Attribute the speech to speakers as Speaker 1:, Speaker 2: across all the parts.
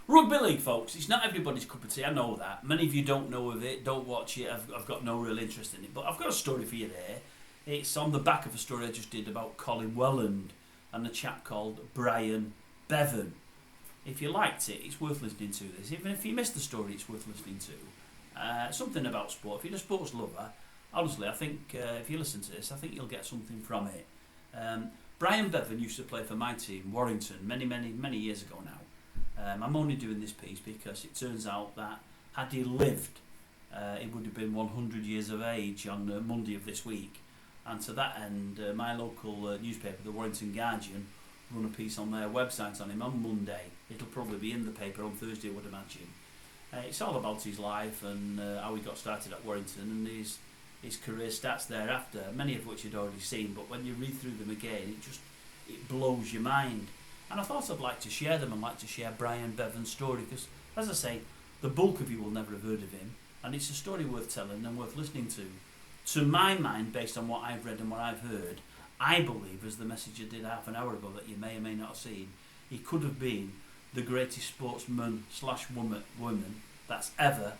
Speaker 1: Rugby league, folks, it's not everybody's cup of tea, I know that. Many of you don't know of it, don't watch it, I've got no real interest in it. But I've got a story for you there. It's on the back of a story I just did about Colin Welland and a chap called Brian Bevan. If you liked it, it's worth listening to this. Even if you missed the story, it's worth listening to. Something about sport. If you're a sports lover, honestly, I think if you listen to this, I think you'll get something from it. Brian Bevan used to play for my team, Warrington, many years ago now. I'm only doing this piece because it turns out that had he lived, he would have been 100 years of age on Monday of this week. And to that end, my local newspaper, the Warrington Guardian, run a piece on their website on him on Monday. It'll probably be in the paper on Thursday, I would imagine. It's all about his life and how he got started at Warrington and his career stats thereafter, many of which you'd already seen, but when you read through them again, it blows your mind. And I thought I'd like to share them and like to share Brian Bevan's story because, as I say, the bulk of you will never have heard of him, and it's a story worth telling and worth listening to. To my mind, based on what I've read and what I've heard, I believe, as the message I did half an hour ago that you may or may not have seen, he could have been the greatest sportsman / woman that's ever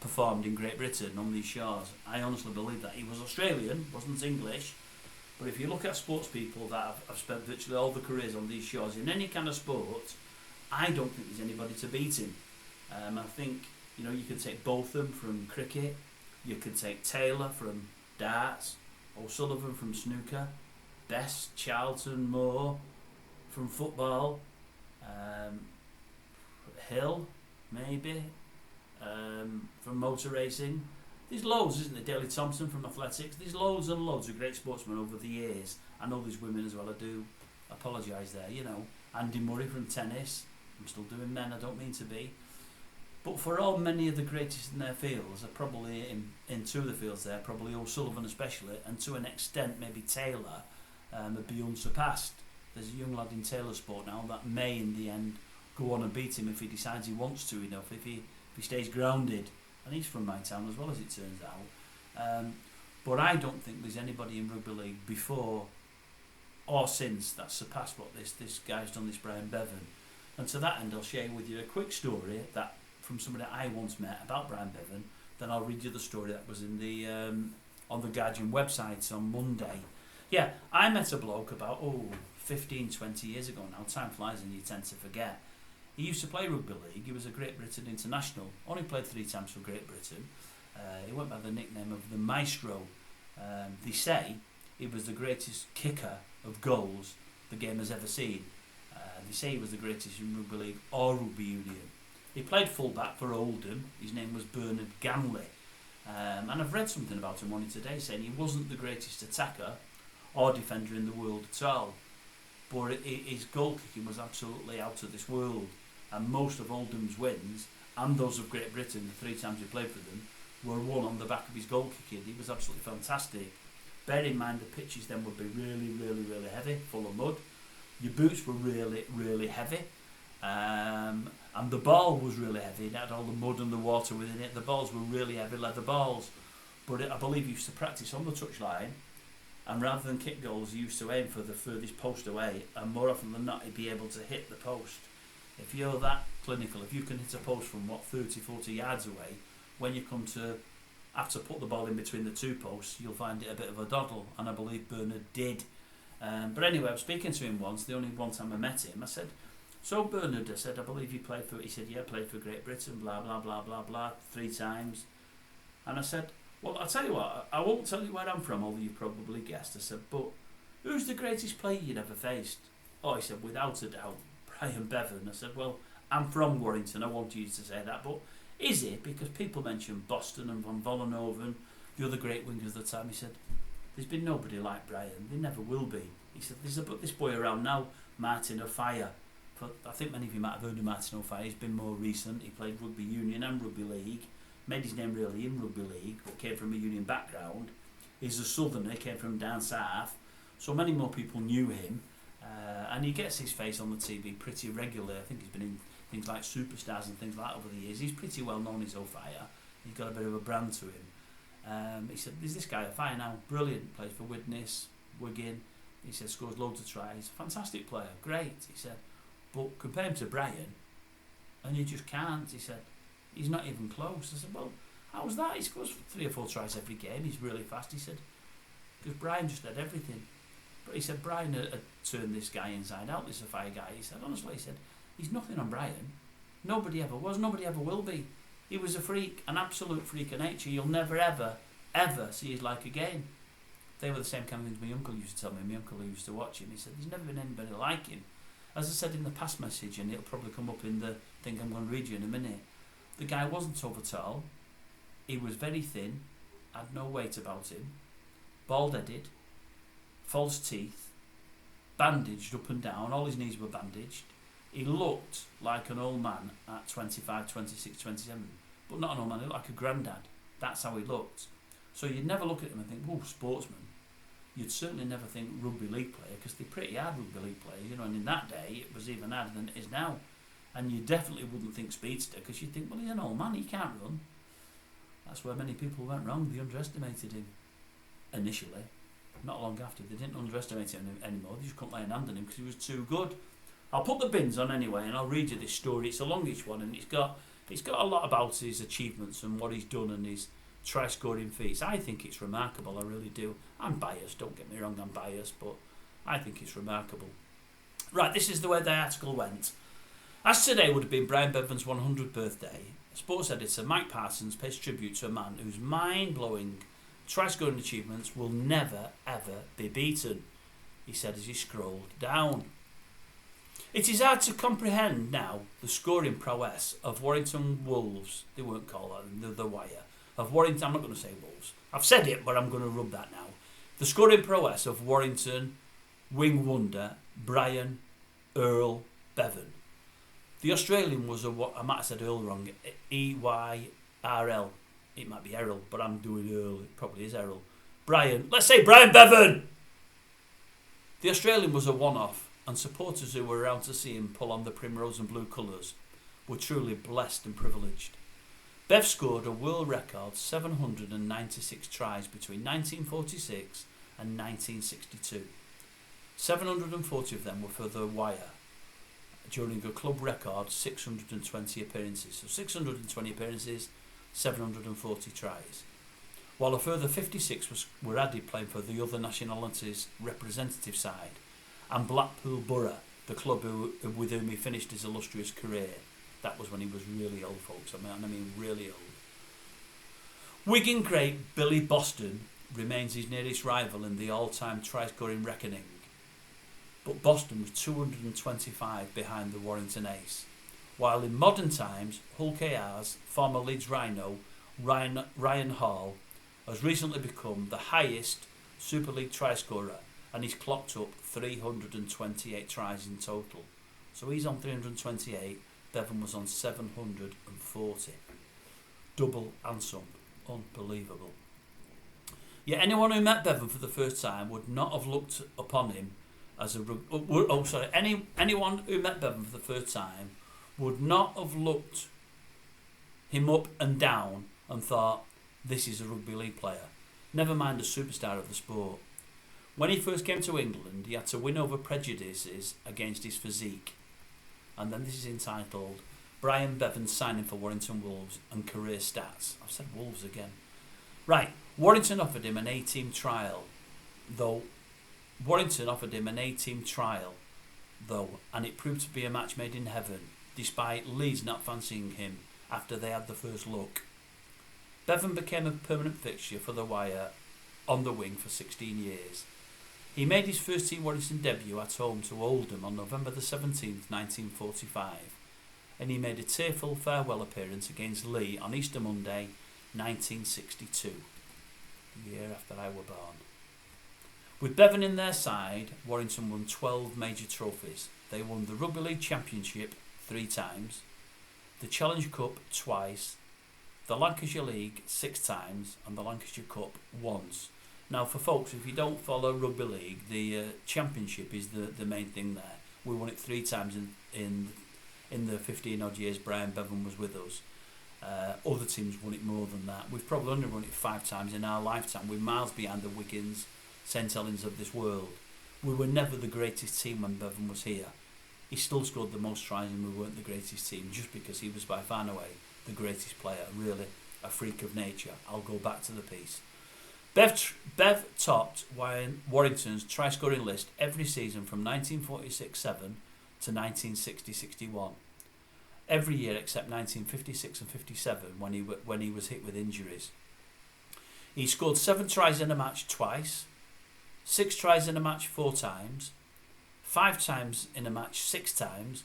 Speaker 1: performed in Great Britain on these shores. I honestly believe that. He was Australian, wasn't English, but if you look at sports people that have spent virtually all their careers on these shores in any kind of sport, I don't think there's anybody to beat him. I think, you could take Botham from cricket, you could take Taylor from darts, O'Sullivan from snooker, Best, Charlton, Moore from football, Hill, maybe, from motor racing. There's loads, isn't there? Daley Thompson from athletics. There's loads and loads of great sportsmen over the years. I know there's women as well. I do apologise there, Andy Murray from tennis. I'm still doing men, I don't mean to be. But for all many of the greatest in their fields are probably in two of the fields there, probably O'Sullivan especially, and to an extent maybe Taylor would be unsurpassed. There's a young lad in Taylor sport now that may in the end go on and beat him if he decides he wants to enough, if he stays grounded. And he's from my town as well, as it turns out. But I don't think there's anybody in rugby league before or since that's surpassed what this guy's done, this Brian Bevan. And to that end, I'll share with you a quick story that from somebody I once met about Brian Bevan. Then I'll read you the story that was in the on the Guardian website on Monday. Yeah, I met a bloke about 15, 20 years ago now. Time flies and you tend to forget. He used to play rugby league. He was a Great Britain international. Only played 3 times for Great Britain. He went by the nickname of the Maestro. They say he was the greatest kicker of goals the game has ever seen. They say he was the greatest in rugby league or rugby union. He played fullback for Oldham. His name was Bernard Ganley. And I've read something about him on it today saying he wasn't the greatest attacker or defender in the world at all. But his goal kicking was absolutely out of this world. And most of Oldham's wins, and those of Great Britain, the 3 times he played for them, were won on the back of his goal kicking. He was absolutely fantastic. Bear in mind the pitches then would be really heavy, full of mud. Your boots were really heavy. And the ball was really heavy. It had all the mud and the water within it. The balls were really heavy leather balls. But I believe he used to practice on the touchline. And rather than kick goals, he used to aim for the furthest post away. And more often than not, he'd be able to hit the post. If you're that clinical, if you can hit a post from 30, 40 yards away, when you come to have to put the ball in between the 2 posts, you'll find it a bit of a doddle, and I believe Bernard did. But anyway, I was speaking to him once, the only one time I met him. I said, so Bernard, I said, I believe you played for, he said, yeah, I played for Great Britain, blah, blah, blah, blah, blah, 3 times. And I said, well, I'll tell you what, I won't tell you where I'm from, although you've probably guessed. I said, but who's the greatest player you'd ever faced? Oh, he said, without a doubt, Brian Bevan. I said, well, I'm from Warrington, I want you to say that, but is it? Because people mention Boston and Van Vollenhoven, the other great wingers of the time. He said, there's been nobody like Brian, there never will be. He said, there's this boy around now, Martin O'Fire. I think many of you might have heard of Martin O'Fire. He's been more recent. He played rugby union and rugby league, made his name really in rugby league, but came from a union background. He's a southerner, came from down south, so many more people knew him. And he gets his face on the TV pretty regularly. I think he's been in things like Superstars and things like that over the years. He's pretty well known as O'Fire. He's got a bit of a brand to him. He said, there's this guy O'Fire now, brilliant, plays for Widnes, Wigan. He said, scores loads of tries, fantastic player, great. He said, but compare him to Brian, and you just can't. He said, he's not even close. I said, well, how's that? He scores 3 or 4 tries every game. He's really fast. He said, because Brian just had everything. But he said Brian had turned this guy inside out, this Afai guy. He said, honestly, he said, he's nothing on Brian. Nobody ever was, nobody ever will be. He was a freak, an absolute freak of nature. You'll never, ever, ever see his like again. They were the same kind of things my uncle used to tell me. My uncle who used to watch him, he said, there's never been anybody like him. As I said in the past message, and it'll probably come up in the thing I'm going to read you in a minute, the guy wasn't over tall. He was very thin, had no weight about him, bald-headed, false teeth, bandaged up and down, all his knees were bandaged. He looked like an old man at 25, 26, 27, but not an old man, he looked like a granddad. That's how he looked. So you'd never look at him and think, oh, sportsman. You'd certainly never think rugby league player, because they're pretty hard rugby league players, you know, and in that day it was even harder than it is now. And you definitely wouldn't think speedster, because you'd think, well, he's an old man, he can't run. That's where many people went wrong. They underestimated him initially. Not long after, they didn't underestimate him anymore. They just couldn't lay a hand on him because he was too good. I'll put the bins on anyway, and I'll read you this story. It's a longish one, and it's got a lot about his achievements and what he's done and his try-scoring feats. I think it's remarkable, I really do. I'm biased, don't get me wrong, I'm biased, but I think it's remarkable. Right, this is the way the article went. As today would have been Brian Bevan's 100th birthday, sports editor Mike Parsons pays tribute to a man whose mind-blowing try-scoring achievements will never, ever be beaten, he said as he scrolled down. It is hard to comprehend now the scoring prowess of Warrington Wolves, they weren't called that, the Wire, of Warrington, I'm not going to say Wolves, I've said it but I'm going to rub that now. The scoring prowess of Warrington wing wonder Brian Earl Bevan. The Australian was I might have said Earl wrong, E-Y-R-L. It might be Errol, but I'm doing Earl. It probably is Errol. Brian. Let's say Brian Bevan! The Australian was a one-off, and supporters who were around to see him pull on the primrose and blue colours were truly blessed and privileged. Bev scored a world record 796 tries between 1946 and 1962. 740 of them were for the Wire, during a club record 620 appearances. So 620 appearances, 740 tries. While a further 56 were added playing for the other nationalities' representative side, and Blackpool Borough, the club with whom he finished his illustrious career. That was when he was really old, folks. I mean really old. Wigan great Billy Boston remains his nearest rival in the all-time try-scoring reckoning. But Boston was 225 behind the Warrington ace. While in modern times, Hull KR's former Leeds Rhino, Ryan Hall, has recently become the highest Super League try-scorer, and he's clocked up 328 tries in total. So he's on 328, Bevan was on 740. Double and some. Unbelievable. Yet anyone who met Bevan for the first time would not have looked upon him as anyone who met Bevan for the first time would not have looked him up and down and thought, this is a rugby league player. Never mind a superstar of the sport. When he first came to England, he had to win over prejudices against his physique. And then this is entitled, Brian Bevan signing for Warrington Wolves and career stats. I've said Wolves again. Right, Warrington offered him an A-team trial, though, and it proved to be a match made in heaven, despite Leeds not fancying him after they had the first look. Bevan became a permanent fixture for the Wire on the wing for 16 years. He made his first team Warrington debut at home to Oldham on November the 17th, 1945, and he made a tearful farewell appearance against Leigh on Easter Monday, 1962, the year after I were born. With Bevan in their side, Warrington won 12 major trophies. They won the Rugby League Championship 3 times, the Challenge Cup twice, the Lancashire League 6 times, and the Lancashire Cup once. Now, for folks, if you don't follow Rugby League, the Championship is the main thing there. We won it 3 times in the 15 odd years Brian Bevan was with us. Other teams won it more than that. We've probably only won it 5 times in our lifetime. We're miles behind the Wiggins, St Helens of this world. We were never the greatest team when Bevan was here. he still scored the most tries and we weren't the greatest team just because he was by far and away the greatest player, really a freak of nature. I'll go back to the piece. Bev topped Warrington's try-scoring list every season from 1946-7 to 1960-61. Every year except 1956 and 57 when he was hit with injuries. He scored 7 tries in a match twice, 6 tries in a match 4 times, 5 times in a match 6 times,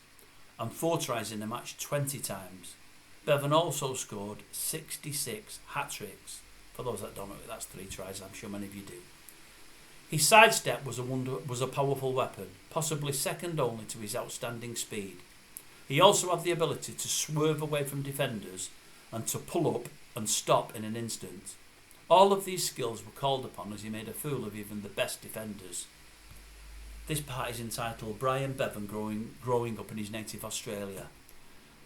Speaker 1: and 4 tries in a match 20 times. Bevan also scored 66 hat-tricks. For those that don't know, that's 3 tries, I'm sure many of you do. His sidestep was a powerful weapon, possibly second only to his outstanding speed. He also had the ability to swerve away from defenders and to pull up and stop in an instant. All of these skills were called upon as he made a fool of even the best defenders. This part is entitled Brian Bevan growing up in his native Australia.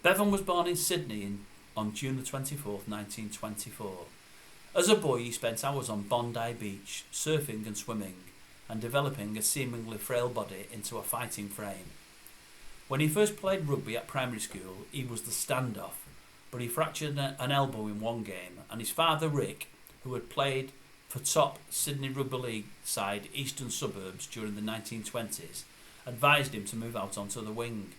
Speaker 1: Bevan was born in Sydney on June the 24th, 1924. As a boy, he spent hours on Bondi Beach, surfing and swimming, and developing a seemingly frail body into a fighting frame. When he first played rugby at primary school, he was the standoff, but he fractured an elbow in one game, and his father, Rick, who had played for top Sydney Rugby League side Eastern Suburbs during the 1920s, advised him to move out onto the wing.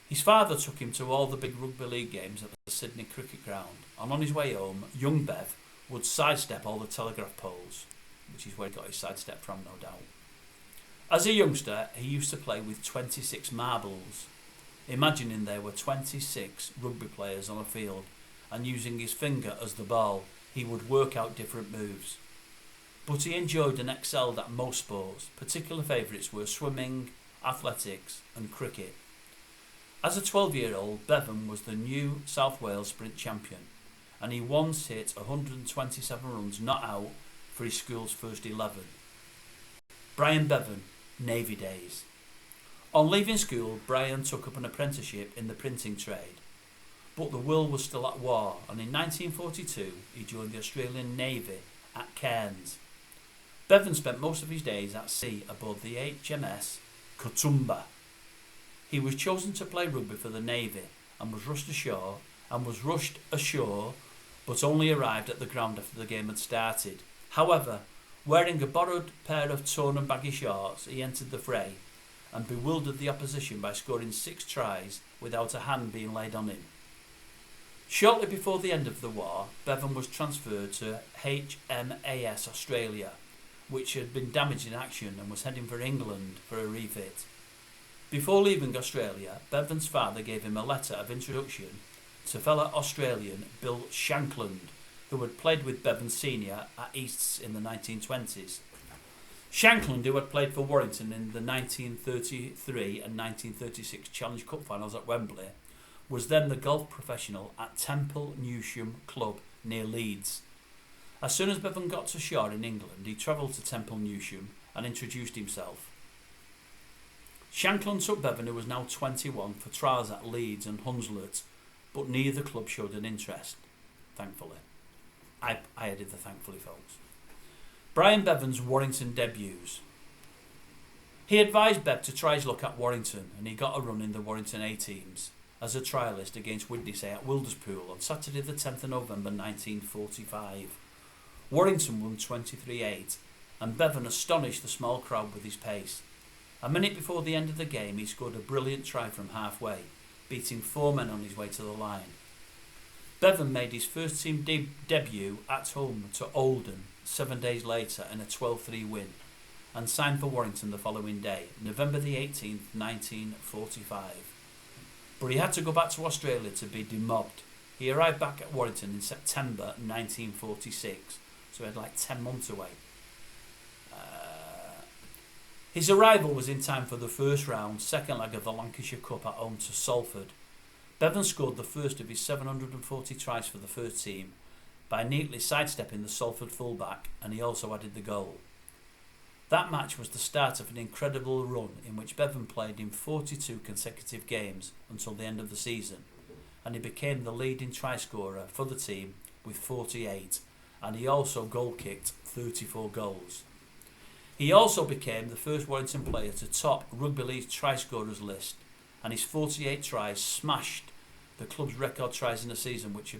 Speaker 1: His father took him to all the big rugby league games at the Sydney Cricket Ground, and on his way home, young Bev would sidestep all the telegraph poles, which is where he got his sidestep from, no doubt. As a youngster, he used to play with 26 marbles, imagining there were 26 rugby players on a field, and using his finger as the ball, he would work out different moves. But he enjoyed and excelled at most sports. Particular favourites were swimming, athletics and cricket. As a 12-year-old, Bevan was the New South Wales sprint champion, and he once hit 127 runs not out for his school's first 11. Brian Bevan, Navy days. On leaving school, Brian took up an apprenticeship in the printing trade, but the world was still at war, and in 1942 he joined the Australian Navy at Cairns. Bevan spent most of his days at sea aboard the HMS Katoomba. He was chosen to play rugby for the Navy and was rushed ashore, but only arrived at the ground after the game had started. However, wearing a borrowed pair of torn and baggy shorts, he entered the fray and bewildered the opposition by scoring 6 tries without a hand being laid on him. Shortly before the end of the war, Bevan was transferred to HMAS Australia, which had been damaged in action and was heading for England for a refit. Before leaving Australia, Bevan's father gave him a letter of introduction to fellow Australian Bill Shankland, who had played with Bevan Sr. at Easts in the 1920s. Shankland, who had played for Warrington in the 1933 and 1936 Challenge Cup finals at Wembley, was then the golf professional at Temple Newsham Club near Leeds. As soon as Bevan got to shore in England, he travelled to Temple Newsham and introduced himself. Shankland took Bevan, who was now 21, for trials at Leeds and Hunslet, but neither club showed an interest, thankfully. I added the thankfully, folks. Brian Bevan's Warrington debuts. He advised Bev to try his luck at Warrington, and he got a run in the Warrington A-teams as a trialist against Widnesay at Wilderspool on Saturday the 10th of November 1945. Warrington won 23-8, and Bevan astonished the small crowd with his pace. A minute before the end of the game, he scored a brilliant try from halfway, beating 4 men on his way to the line. Bevan made his first team debut at home to Oldham 7 days later in a 12-3 win, and signed for Warrington the following day, November the 18th, 1945. But he had to go back to Australia to be demobbed. He arrived back at Warrington in September 1946, so he had like 10 months away. His arrival was in time for the first round, second leg of the Lancashire Cup at home to Salford. Bevan scored the first of his 740 tries for the first team by neatly sidestepping the Salford fullback, and he also added the goal. That match was the start of an incredible run in which Bevan played in 42 consecutive games until the end of the season, and he became the leading try scorer for the team with 48, and he also goal kicked 34 goals. He also became the first Warrington player to top Rugby League try scorers list, and his 48 tries smashed the club's record tries in a season, which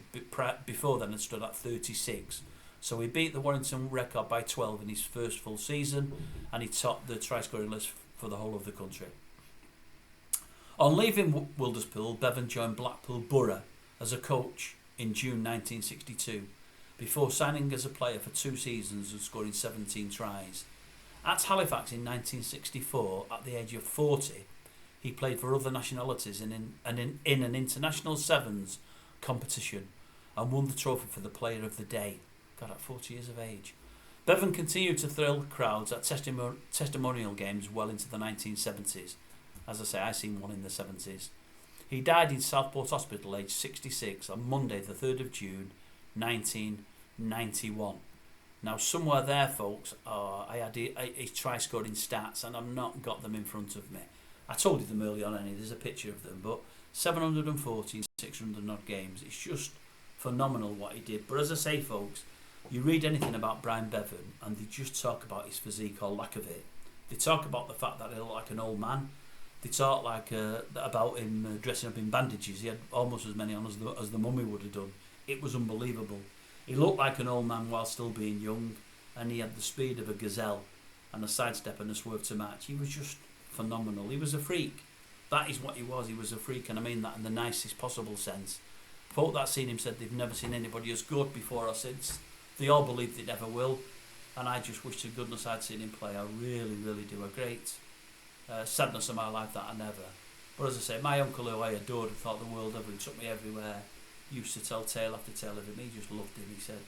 Speaker 1: before then had stood at 36. So he beat the Warrington record by 12 in his first full season, and he topped the try scoring list for the whole of the country. On leaving Wilderspool, Bevan joined Blackpool Borough as a coach in June 1962, before signing as a player for 2 seasons and scoring 17 tries. At Halifax in 1964, at the age of 40, he played for other nationalities in an international sevens competition and won the trophy for the Player of the Day. God, at 40 years of age. Bevan continued to thrill crowds at testimonial games well into the 1970s. As I say, I seen one in the 70s. He died in Southport Hospital, aged 66, on Monday, the 3rd of June, 1991. Now, somewhere there, folks, I had his try-scoring stats, and I've not got them in front of me. I told you them early on, anyway. There's a picture of them, but 740 in 600 odd games. It's just phenomenal what he did. But as I say, folks, you read anything about Brian Bevan, and they just talk about his physique or lack of it. They talk about the fact that he looked like an old man. They talk about him dressing up in bandages. He had almost as many on as the mummy would have done. It was unbelievable. He looked like an old man while still being young, and he had the speed of a gazelle and a sidestep and a swerve to match. He was just phenomenal. He was a freak. That is what he was. He was a freak, and I mean that in the nicest possible sense. Folk that seen him said they've never seen anybody as good before or since. They all believe they never will, and I just wish to goodness I'd seen him play. I really, really do. A great sadness of my life that I never. But as I say, my uncle, who I adored and thought the world of, he took me everywhere, used to tell tale after tale of him. He just loved him. He said,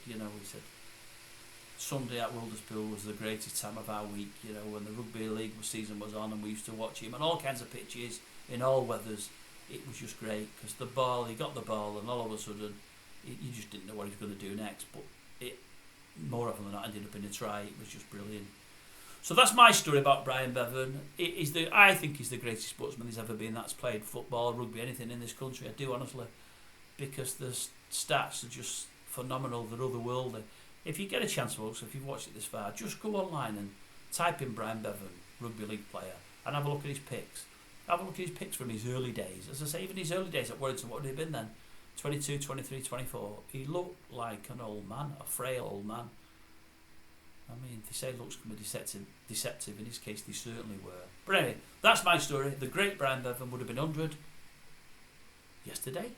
Speaker 1: Sunday at Wilderspool was the greatest time of our week, when the rugby league season was on, and we used to watch him on all kinds of pitches, in all weathers. It was just great, because he got the ball, and all of a sudden, you just didn't know what he was going to do next, but it, more often than not, ended up in a try. It was just brilliant. So that's my story about Brian Bevan. I think he's the greatest sportsman there's ever been that's played football, rugby, anything in this country. I do, honestly, because the stats are just phenomenal. They're otherworldly. If you get a chance, folks, if you've watched it this far, just go online and type in Brian Bevan, rugby league player, and have a look at his pics. Have a look at his pics from his early days. As I say, even his early days at Warrington, what would he have been then? 22, 23, 24. He looked like an old man, a frail old man. I mean, they say looks can be deceptive. In his case, they certainly were. But anyway, that's my story. The great Brian Bevan would have been 100 yesterday.